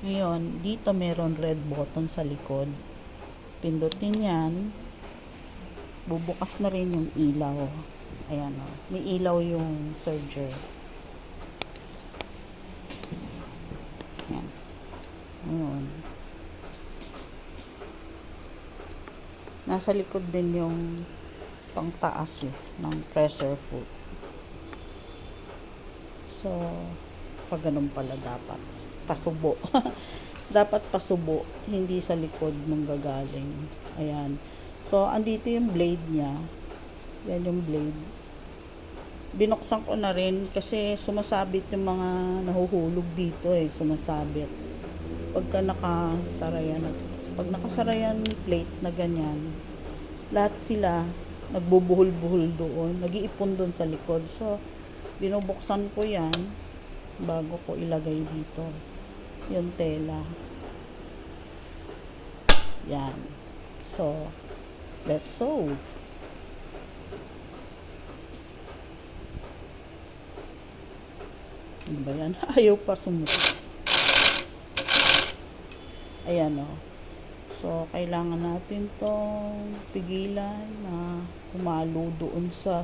Ngayon, dito meron red button sa likod. Pindutin yan. Bubukas na rin yung ilaw. Ayan o. May ilaw yung surger. Ayan. Ngayon. Nasa likod din yung pangtaas ng pressure foot. So, pag ganun pala dapat. Pasubo. Dapat pasubo. Hindi sa likod manggagaling. Ayan. So, andito yung blade niya. Yan yung blade. Binuksan ko na rin kasi sumasabit yung mga nahuhulog dito sumasabit. Pagka nakasara yan, pag nakasara yan plate na ganyan, lahat sila nagbubuhol-buhol doon, nag-iipon doon sa likod. So, binubuksan ko yan bago ko ilagay dito yung tela. Yan. So, let's sew. Ano ba yan? Ayaw pa sumuko. Ayan o. So, kailangan natin tong pigilan na humalo doon sa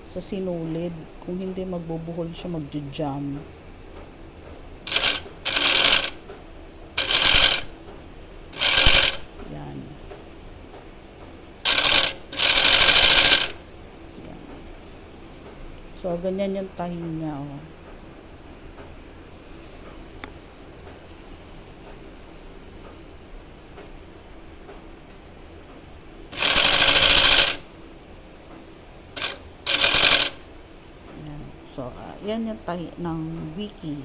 sinulid. Kung hindi, magbubuhol siya, magja-jam. Yan. Yan. So, ganyan yung tahi niya o. So, yan yung tahi ng wiki.